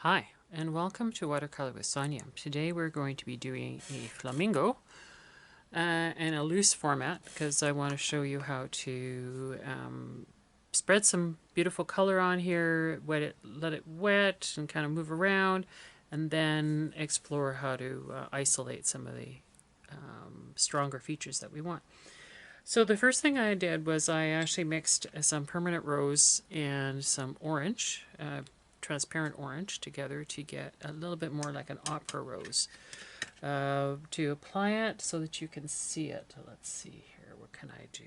Hi, and welcome to Watercolor with Sonia. Today we're going to be doing a flamingo in a loose format because I want to show you how to spread some beautiful color on here, let it wet and kind of move around, and then explore how to isolate some of the stronger features that we want. So the first thing I did was I actually mixed some permanent rose and some orange, transparent orange, together to get a little bit more like an opera rose. To apply it so that you can see it. Let's see here, what can I do?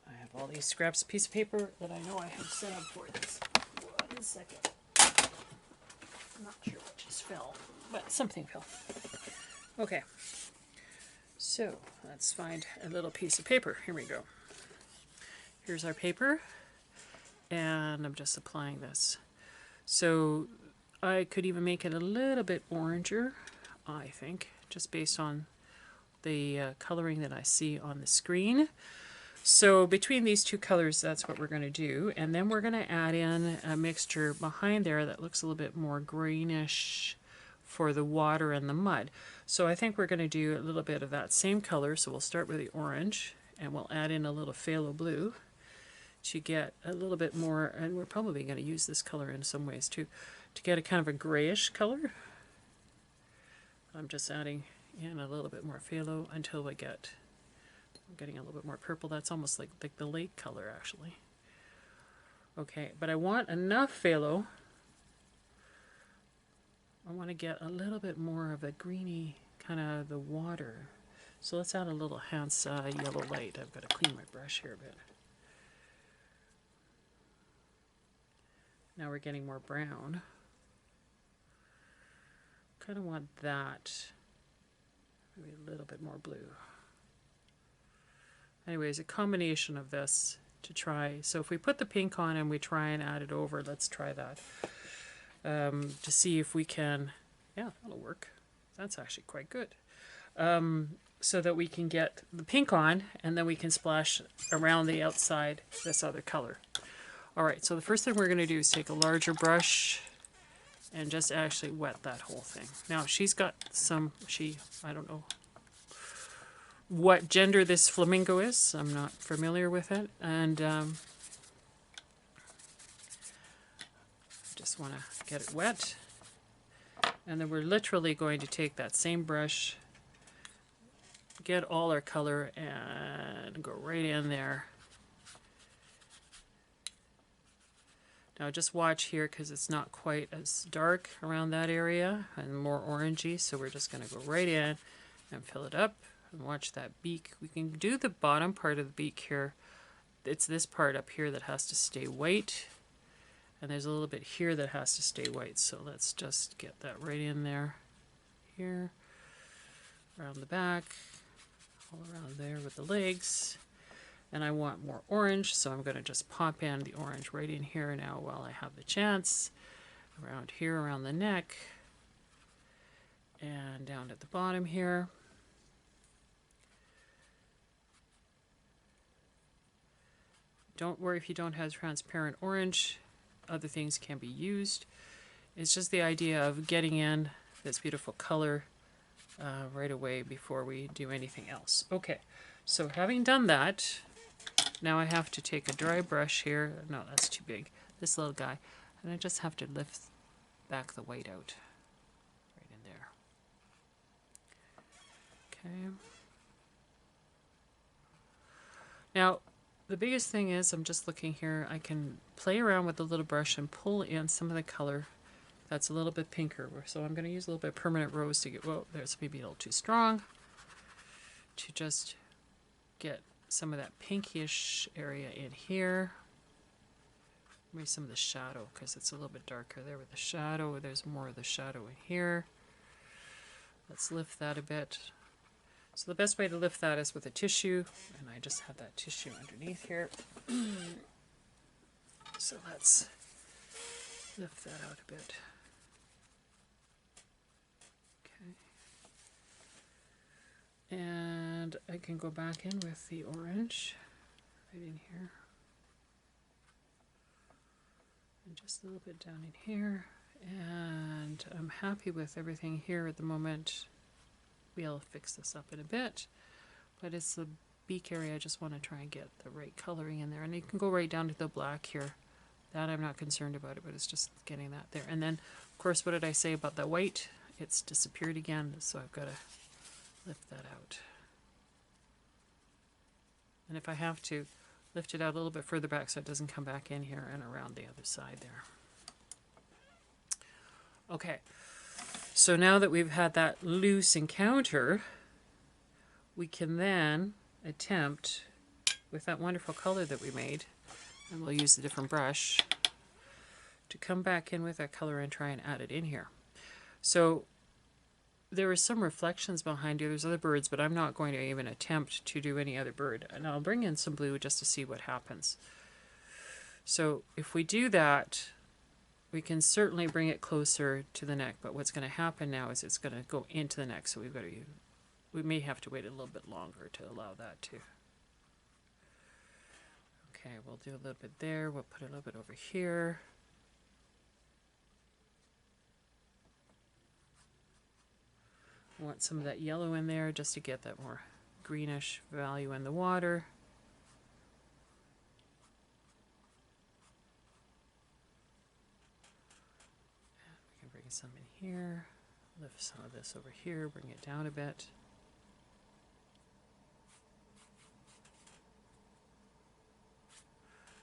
I have all these scraps of piece of paper that I know I have set up for this. 1 second. I'm not sure what just fell, but something fell. Okay, so let's find a little piece of paper. Here we go. Here's our paper, and I'm just applying this. So I could even make it a little bit oranger, I think, just based on the coloring that I see on the screen. So between these two colors, that's what we're going to do. And then we're going to add in a mixture behind there that looks a little bit more greenish for the water and the mud. So I think we're going to do a little bit of that same color. So we'll start with the orange, and we'll add in a little phthalo blue to get a little bit more, and we're probably going to use this color in some ways too, to get a kind of a grayish color. I'm just adding in a little bit more phthalo until I'm getting a little bit more purple. That's almost like the lake color actually. Okay, but I want enough phthalo. I want to get a little bit more of a greeny kind of the water. So let's add a little hansa yellow light. I've got to clean my brush here a bit. Now we're getting more brown. Kind of want that. Maybe a little bit more blue. Anyways, a combination of this to try. So if we put the pink on and we try and add it over, let's try that. To see if we can, yeah, that'll work. That's actually quite good. So that we can get the pink on, and then we can splash around the outside this other color. Alright, so the first thing we're going to do is take a larger brush and just actually wet that whole thing. Now she's got some, I don't know what gender this flamingo is. I'm not familiar with it, and just want to get it wet. And then we're literally going to take that same brush, get all our color, and go right in there. Now just watch here because it's not quite as dark around that area and more orangey, so we're just going to go right in and fill it up and watch that beak. We can do the bottom part of the beak here. It's this part up here that has to stay white, and there's a little bit here that has to stay white, so let's just get that right in there. Here, around the back, all around there with the legs. And I want more orange, so I'm going to just pop in the orange right in here now while I have the chance. Around here, around the neck, and down at the bottom here. Don't worry if you don't have transparent orange. Other things can be used. It's just the idea of getting in this beautiful color right away before we do anything else. Okay, so having done that, now I have to take a dry brush here. No, that's too big. This little guy. And I just have to lift back the white out. Right in there. Okay. Now, the biggest thing is, I'm just looking here, I can play around with the little brush and pull in some of the color that's a little bit pinker. So I'm going to use a little bit of permanent rose to get, whoa, there's maybe a little too strong, to just get some of that pinkish area in here. Maybe some of the shadow, because it's a little bit darker there with the shadow. There's more of the shadow in here. Let's lift that a bit. So the best way to lift that is with a tissue, and I just have that tissue underneath here. So let's lift that out a bit. Okay. And I can go back in with the orange right in here. just a little bit down in here, and I'm happy with everything here at the moment. We'll fix this up in a bit, but it's the beak area. I just want to try and get the right coloring in there, and you can go right down to the black here. That I'm not concerned about it, but it's just getting that there. And then, of course, what did I say about the white? It's disappeared again, so I've got to lift that out. And if I have to, lift it out a little bit further back so it doesn't come back in here and around the other side there. Okay, so now that we've had that loose encounter, we can then attempt, with that wonderful color that we made, and we'll use a different brush, to come back in with that color and try and add it in here. So there are some reflections behind you. There's other birds, but I'm not going to even attempt to do any other bird. And I'll bring in some blue just to see what happens. So if we do that, we can certainly bring it closer to the neck, but what's going to happen now is it's going to go into the neck, so we may have to wait a little bit longer to allow that to. Okay, we'll do a little bit there. We'll put a little bit over here. I want some of that yellow in there just to get that more greenish value in the water. And we can bring some in here, lift some of this over here, bring it down a bit.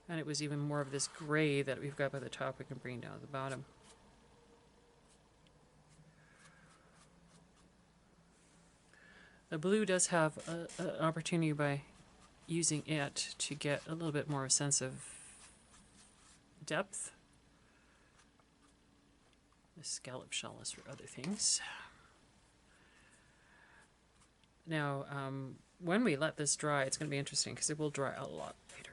And it was even more of this gray that we've got by the top we can bring down to the bottom. The blue does have an opportunity by using it to get a little bit more sense of depth. The scallop shell is for other things. Now, when we let this dry, it's going to be interesting because it will dry a lot later.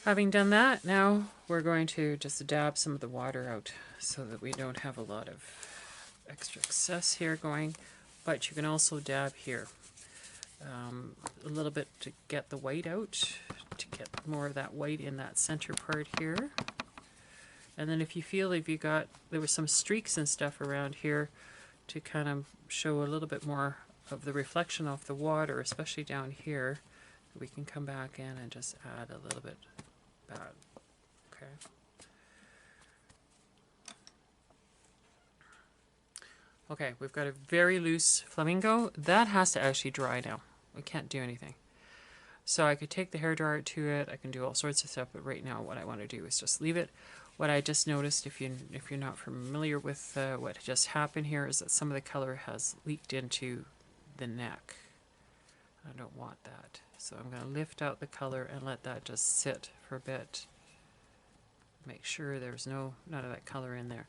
Having done that, now we're going to just dab some of the water out so that we don't have a lot of extra excess here going, but you can also dab here a little bit to get the white out, to get more of that white in that center part here. And then if you feel there were some streaks and stuff around here to kind of show a little bit more of the reflection off the water, especially down here, we can come back in and just add a little bit. Okay. Okay, we've got a very loose flamingo. That has to actually dry now. We can't do anything. So I could take the hairdryer to it. I can do all sorts of stuff, but right now what I want to do is just leave it. What I just noticed, if you're not familiar with what just happened here, is that some of the color has leaked into the neck. I don't want that. So I'm going to lift out the color and let that just sit for a bit. Make sure there's none of that color in there.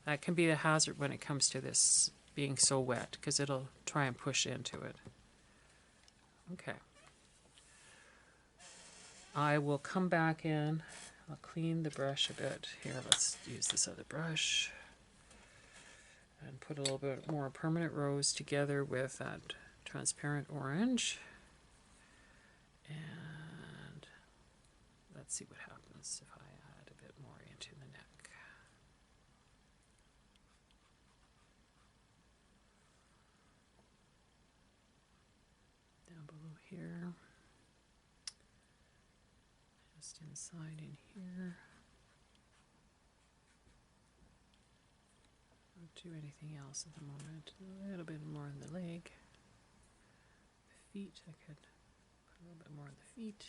That can be a hazard when it comes to this being so wet, because it'll try and push into it. Okay. I will come back in. I'll clean the brush a bit. Here, let's use this other brush. And put a little bit more permanent rose together with that transparent orange. And let's see what happens if I add a bit more into the neck. Down below here. Just inside in here. Don't do anything else at the moment. A little bit more on the leg. The feet, I could a little bit more on the feet,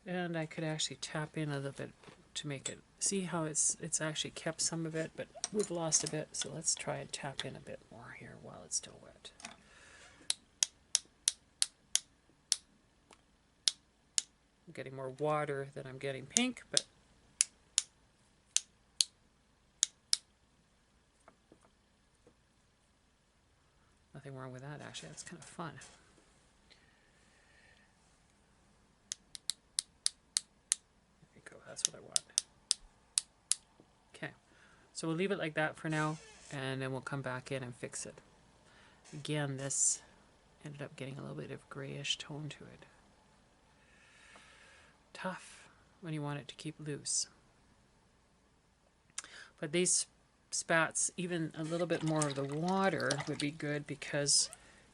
and I could actually tap in a little bit to make it, see how it's actually kept some of it, but we've lost a bit, so let's try and tap in a bit more here while it's still wet. I'm getting more water than I'm getting pink, but nothing wrong with that, actually. That's kind of fun. That's what I want. So we'll leave it like that for now, and then we'll come back in and fix it. Again, this ended up getting a little bit of grayish tone to it. Tough when you want it to keep loose. But these spats, even a little bit more of the water would be good, because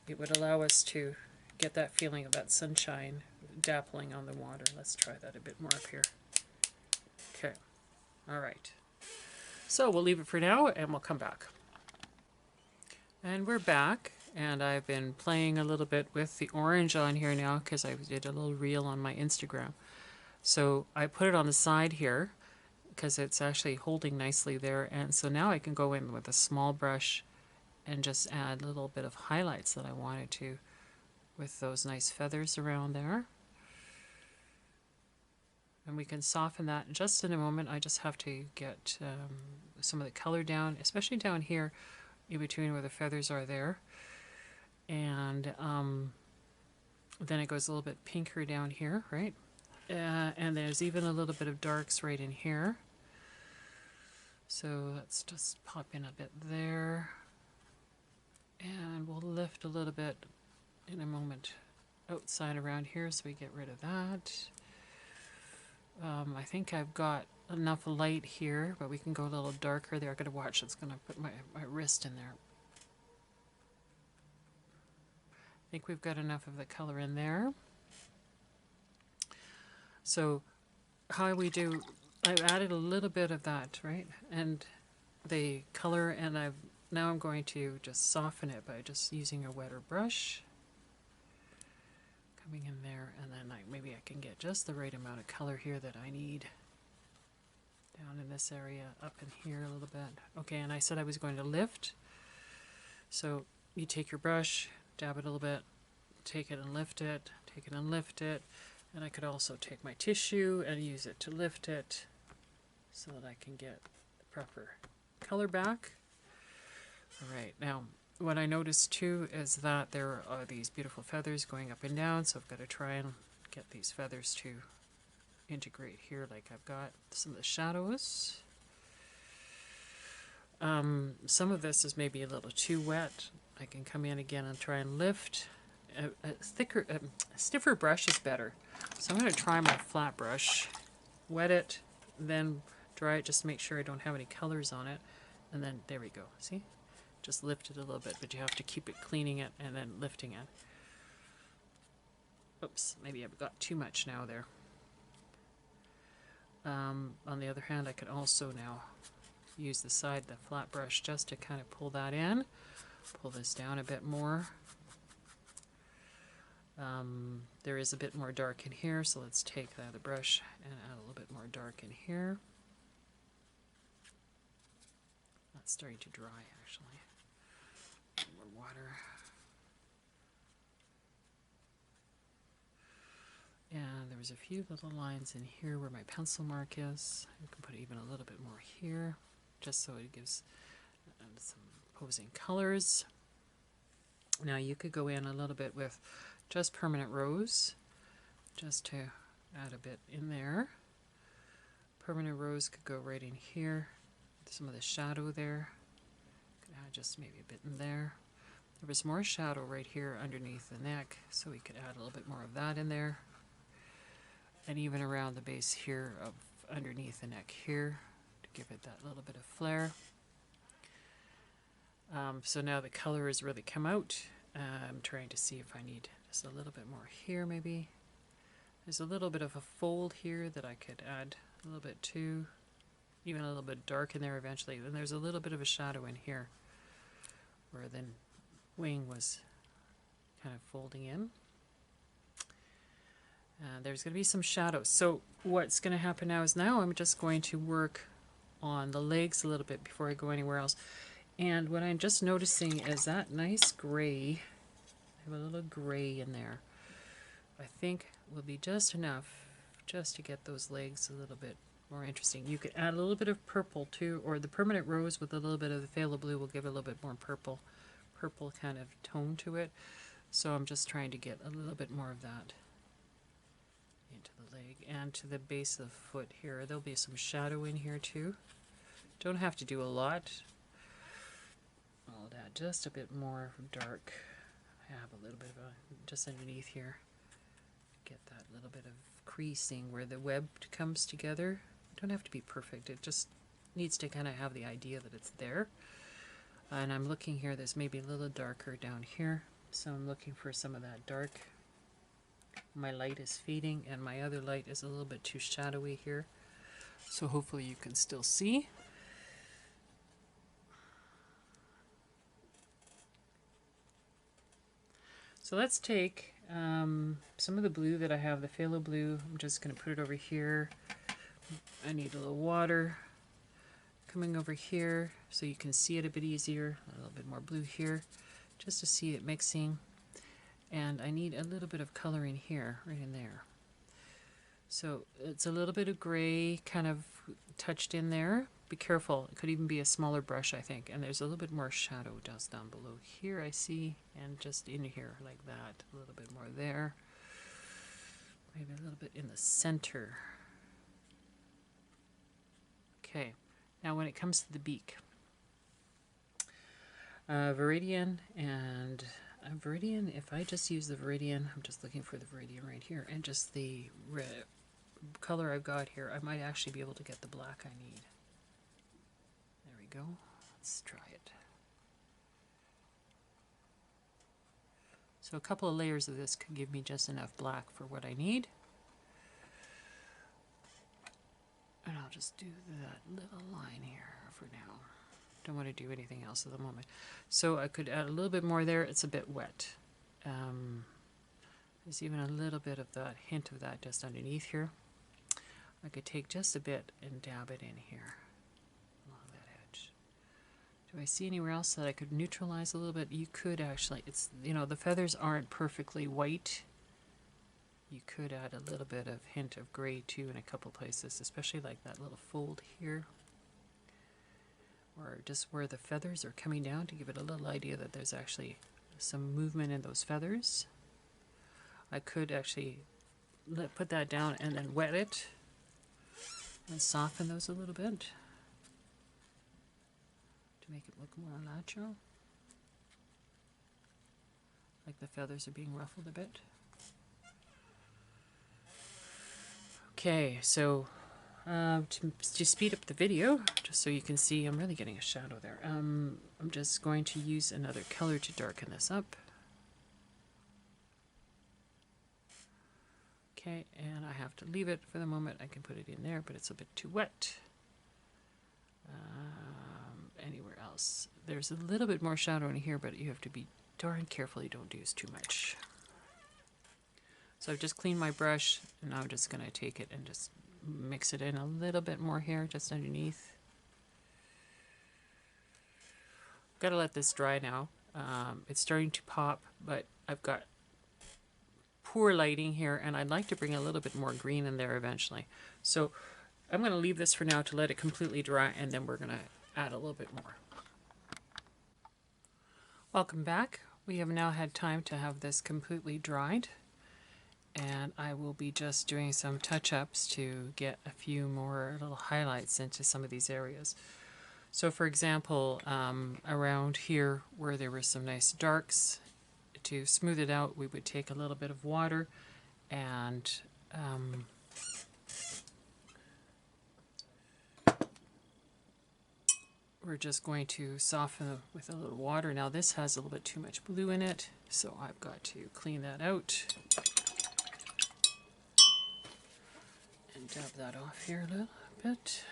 it would allow us to get that feeling of that sunshine dappling on the water. Let's try that a bit more up here. Okay, all right. So we'll leave it for now and we'll come back. And we're back, and I've been playing a little bit with the orange on here now because I did a little reel on my Instagram. So I put it on the side here because it's actually holding nicely there, and so now I can go in with a small brush and just add a little bit of highlights that I wanted to with those nice feathers around there. And we can soften that just in a moment. I just have to get some of the color down, especially down here in between where the feathers are there. And then it goes a little bit pinker down here, right? And there's even a little bit of darks right in here. So let's just pop in a bit there. And we'll lift a little bit in a moment outside around here, so we get rid of that. I think I've got enough light here, but we can go a little darker there. I've got to watch. It's going to put my wrist in there. I think we've got enough of the color in there. So how we do, I've added a little bit of that, right? And the color, and now I'm going to just soften it by just using a wetter brush. Coming in there, and then maybe I can get just the right amount of color here that I need. Down in this area, up in here a little bit. Okay, and I said I was going to lift. So you take your brush, dab it a little bit, take it and lift it, take it and lift it. And I could also take my tissue and use it to lift it so that I can get the proper color back. All right, now what I noticed too is that there are these beautiful feathers going up and down, so I've got to try and get these feathers to integrate here, like I've got some of the shadows. Some of this is maybe a little too wet. I can come in again and try and lift. A stiffer brush is better. So I'm going to try my flat brush, wet it, then dry it just to make sure I don't have any colors on it. And then there we go. See? Just lift it a little bit, but you have to keep it cleaning it and then lifting it. Oops, maybe I've got too much now there. On the other hand, I could also now use the flat brush, just to kind of pull that in. Pull this down a bit more. There is a bit more dark in here, so let's take the other brush and add a little bit more dark in here. That's starting to dry, actually. More water. And there was a few little lines in here where my pencil mark is. You can put even a little bit more here, just so it gives some opposing colors. Now you could go in a little bit with just permanent rose, just to add a bit in there. Permanent rose could go right in here. Some of the shadow there. Could add just maybe a bit in there. There was more shadow right here underneath the neck, so we could add a little bit more of that in there. And even around the base here of underneath the neck here, to give it that little bit of flair. So now the color has really come out. I'm trying to see if I need just a little bit more here maybe. There's a little bit of a fold here that I could add a little bit to. Even a little bit dark in there eventually. And there's a little bit of a shadow in here where the wing was kind of folding in. There's going to be some shadows. So what's going to happen now is I'm just going to work on the legs a little bit before I go anywhere else. And what I'm just noticing is that nice gray. I have a little gray in there. I think will be just enough just to get those legs a little bit more interesting. You could add a little bit of purple too, or the permanent rose with a little bit of the phthalo blue will give a little bit more purple kind of tone to it. So I'm just trying to get a little bit more of that into the leg and to the base of the foot here. There'll be some shadow in here too, Don't have to do a lot. I'll add just a bit more dark. I have a little bit of a, just underneath here. Get that little bit of creasing where the web comes together. Don't have to be perfect. It just needs to kind of have the idea that it's there. And I'm looking here, there's maybe a little darker down here. So I'm looking for some of that dark. My light is fading and my other light is a little bit too shadowy here. So hopefully you can still see. So let's take some of the blue that I have, the phthalo blue. I'm just going to put it over here. I need a little water coming over here so you can see it a bit easier. A little bit more blue here just to see it mixing. And I need a little bit of coloring here, right in there. So it's a little bit of gray kind of touched in there. Be careful, it could even be a smaller brush, I think. And there's a little bit more shadow just down below here, I see, and just in here like that. A little bit more there. Maybe a little bit in the center. Okay, now when it comes to the beak, viridian and viridian, if I just use the viridian, I'm just looking for the viridian right here, and just the red color I've got here, I might actually be able to get the black I need. There we go. Let's try it. So a couple of layers of this could give me just enough black for what I need. And I'll just do that little line here for now. Don't want to do anything else at the moment. So I could add a little bit more there. It's a bit wet. There's even a little bit of that hint of that just underneath here. I could take just a bit and dab it in here along that edge. Do I see anywhere else that I could neutralize a little bit? You could actually, it's, you know, the feathers aren't perfectly white. You could add a little bit of hint of gray too in a couple places, especially like that little fold here. Or just where the feathers are coming down to give it a little idea that there's actually some movement in those feathers. I could actually put that down and then wet it and soften those a little bit to make it look more natural. Like the feathers are being ruffled a bit. Okay, so to speed up the video, just so you can see, I'm really getting a shadow there. I'm just going to use another color to darken this up. Okay, and I have to leave it for the moment. I can put it in there, but it's a bit too wet. Anywhere else? There's a little bit more shadow in here, but you have to be darn careful you don't use too much. So I've just cleaned my brush, and now I'm just going to take it and just mix it in a little bit more here, just underneath. Got to let this dry now. It's starting to pop, but I've got poor lighting here, and I'd like to bring a little bit more green in there eventually. So I'm going to leave this for now to let it completely dry, and then we're going to add a little bit more. Welcome back. We have now had time to have this completely dried, and I will be just doing some touch-ups to get a few more little highlights into some of these areas. So for example, around here where there were some nice darks, to smooth it out we would take a little bit of water and we're just going to soften with a little water. Now this has a little bit too much blue in it, so I've got to clean that out and dab that off here a little bit.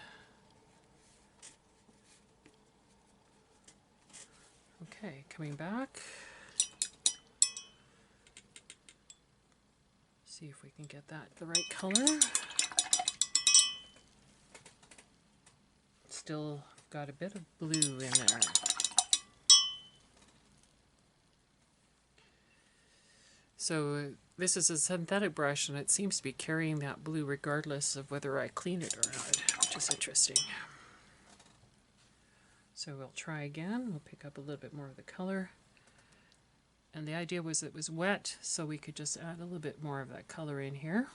Okay, coming back. See if we can get that the right color. Still got a bit of blue in there. So this is a synthetic brush, and it seems to be carrying that blue regardless of whether I clean it or not, which is interesting. So we'll try again. We'll pick up a little bit more of the color. And the idea was it was wet, so we could just add a little bit more of that color in here.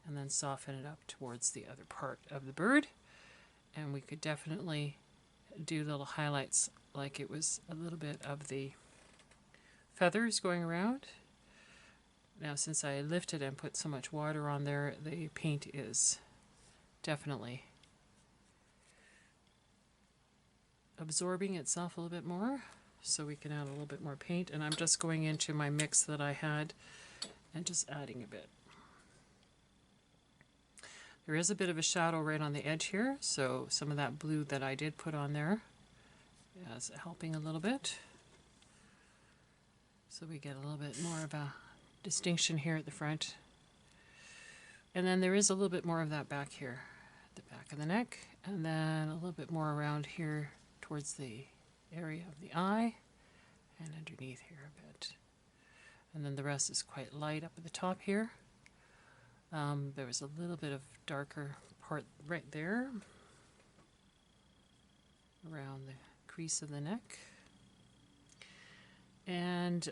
And then soften it up towards the other part of the bird. and we could definitely do little highlights like it was a little bit of the feathers going around. Now since I lifted and put so much water on there, the paint is definitely absorbing itself a little bit more, so we can add a little bit more paint. And I'm just going into my mix that I had and just adding a bit. There is a bit of a shadow right on the edge here, so some of that blue that I did put on there is helping a little bit. So we get a little bit more of a distinction here at the front. And then there is a little bit more of that back here, at the back of the neck, and then a little bit more around here towards the area of the eye, and underneath here a bit. And then the rest is quite light up at the top here. There was a little bit of darker part right there, around the crease of the neck. And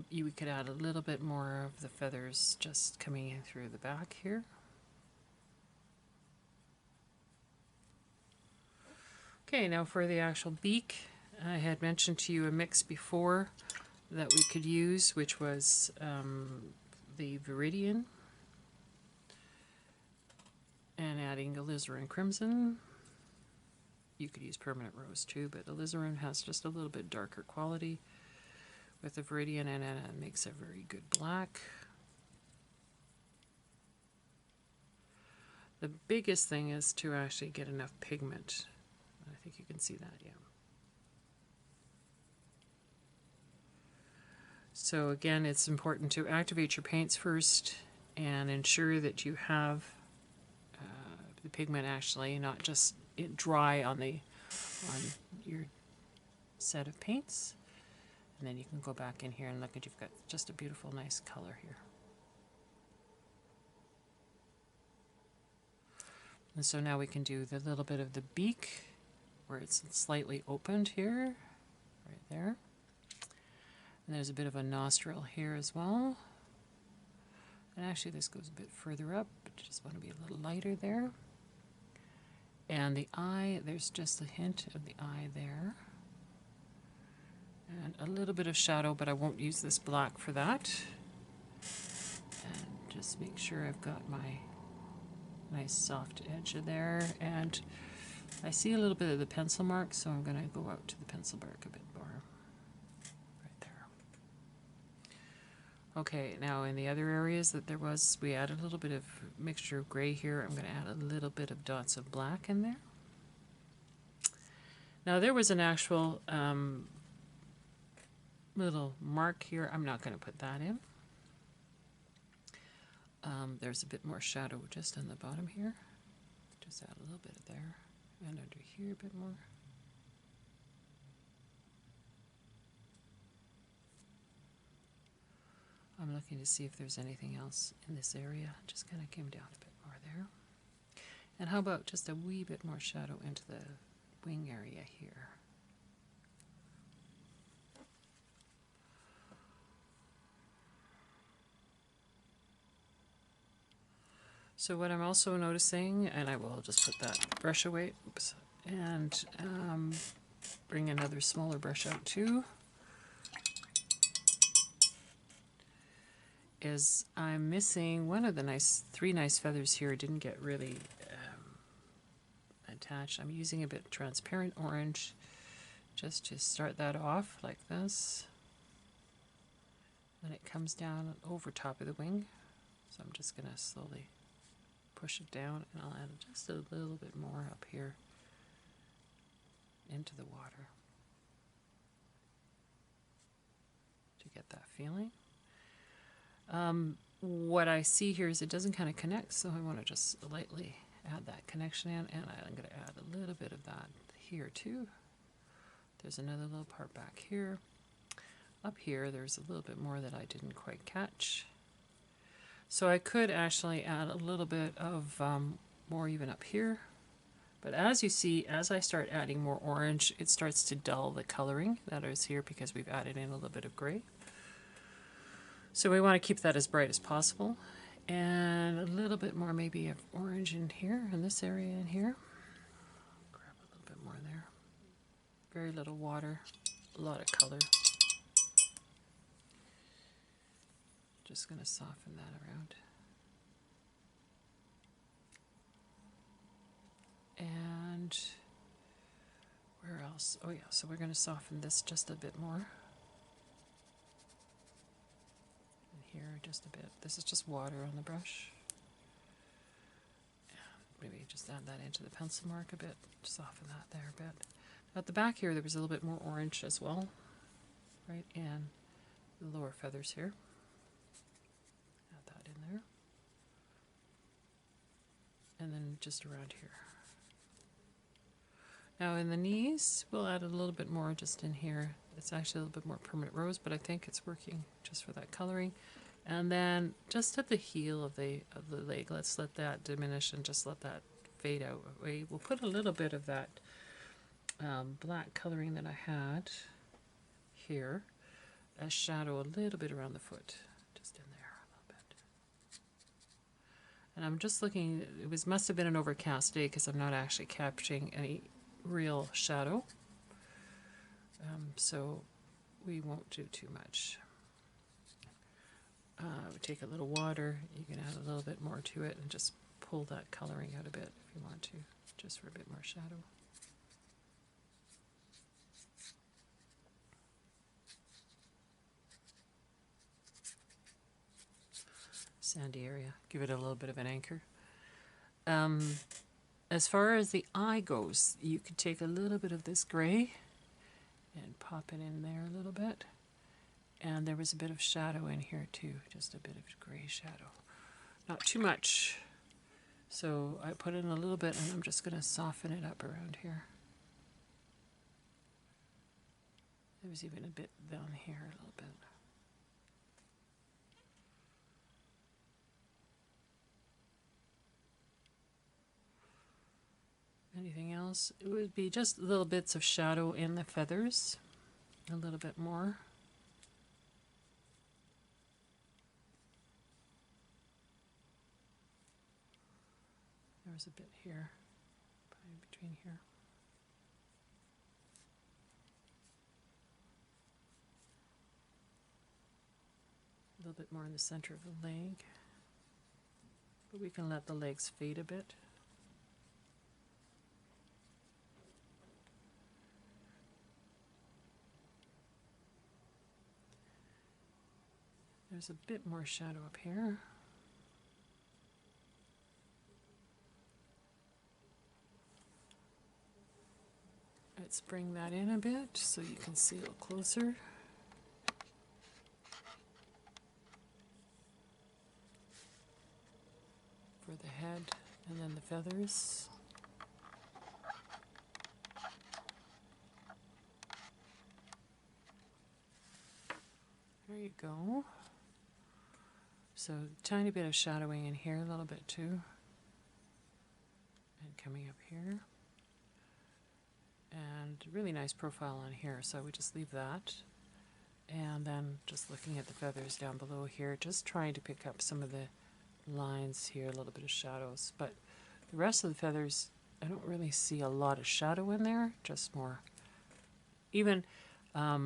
you could add a little bit more of the feathers just coming in through the back here. Okay, now for the actual beak, I had mentioned to you a mix before that we could use, which was the viridian, and adding alizarin crimson. You could use permanent rose too, but alizarin has just a little bit darker quality with the viridian, and it makes a very good black. The biggest thing is to actually get enough pigment. I think you can see that, yeah. So again, it's important to activate your paints first and ensure that you have the pigment actually not just dry on your set of paints. And then you can go back in here and look at, you've got just a beautiful, nice color here. And so now we can do the little bit of the beak where it's slightly opened here, right there. And there's a bit of a nostril here as well. And actually this goes a bit further up, but you just want to be a little lighter there. And the eye, there's just a hint of the eye there. And a little bit of shadow, but I won't use this black for that. And just make sure I've got my nice soft edge of there. And I see a little bit of the pencil mark, so I'm going to go out to the pencil mark a bit more. Right there. Okay, now in the other areas that there was, we added a little bit of mixture of gray here. I'm going to add a little bit of dots of black in there. Now there was an actual little mark here. I'm not going to put that in. There's a bit more shadow just on the bottom here. Just add a little bit of there, and under here a bit more. I'm looking to see if there's anything else in this area. Just kind of came down a bit more there. And how about just a wee bit more shadow into the wing area here. So what I'm also noticing, and I will just put that brush away, oops, and bring another smaller brush out too, is I'm missing one of the three nice feathers here. Didn't get really attached. I'm using a bit transparent orange just to start that off like this. Then it comes down over top of the wing. So I'm just going to slowly push it down, and I'll add just a little bit more up here into the water to get that feeling. What I see here is it doesn't kind of connect, so I want to just lightly add that connection in, and I'm going to add a little bit of that here too. There's another little part back here. Up here there's a little bit more that I didn't quite catch. So I could actually add a little bit of more even up here. But as you see, as I start adding more orange, it starts to dull the coloring that is here because we've added in a little bit of gray. So we want to keep that as bright as possible. And a little bit more maybe of orange in here, in this area in here. Very little water, a lot of color. Just going to soften that around. And where else? Oh yeah, so we're going to soften this just a bit more. And here just a bit. This is just water on the brush. And maybe just add that into the pencil mark a bit, soften that there a bit. At the back here there was a little bit more orange as well, right in the lower feathers here. Add that in there. And then just around here. Now in the knees, we'll add a little bit more just in here. It's actually a little bit more permanent rose, but I think it's working just for that coloring. And then just at the heel of the leg, let's let that diminish and just let that fade out. We'll put a little bit of that black coloring that I had here as shadow a little bit around the foot, just in there a little bit. And I'm just looking, it must have been an overcast day because I'm not actually capturing any real shadow, so we won't do too much. We take a little water, you can add a little bit more to it and just pull that coloring out a bit if you want to, just for a bit more shadow. Sandy area, give it a little bit of an anchor. As far as the eye goes, you could take a little bit of this gray and pop it in there a little bit. And there was a bit of shadow in here too, just a bit of gray shadow. Not too much. So I put in a little bit and I'm just going to soften it up around here. There was even a bit down here a little bit. Anything else? It would be just little bits of shadow in the feathers, a little bit more. There's a bit here, probably between here. A little bit more in the center of the leg, but we can let the legs fade a bit. There's a bit more shadow up here. Let's bring that in a bit so you can see a little closer. For the head and then the feathers. There you go. So tiny bit of shadowing in here a little bit too. And coming up here. And really nice profile on here, so we just leave that. And then just looking at the feathers down below here, just trying to pick up some of the lines here, a little bit of shadows. But the rest of the feathers, I don't really see a lot of shadow in there, just more. Even a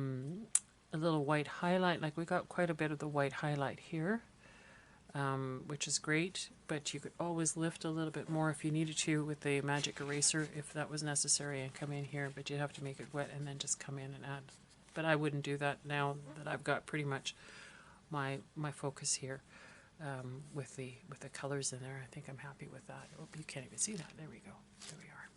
little white highlight, like we got quite a bit of the white highlight here, which is great, but you could always lift a little bit more if you needed to with the magic eraser if that was necessary and come in here, but you'd have to make it wet and then just come in and add. But I wouldn't do that now that I've got pretty much my focus here with the colors in there. I think I'm happy with that. Oh, you can't even see that. There we go. There we are.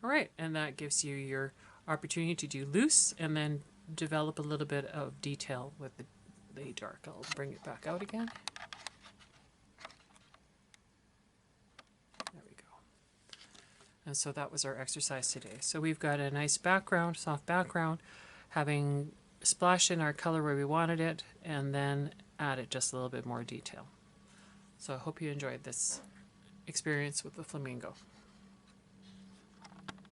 All right, and that gives you your opportunity to do loose and then develop a little bit of detail with the dark. I'll bring it back out again. There we go. And so that was our exercise today. So we've got a nice background, soft background, having splashed in our color where we wanted it, and then added just a little bit more detail. So I hope you enjoyed this experience with the flamingo.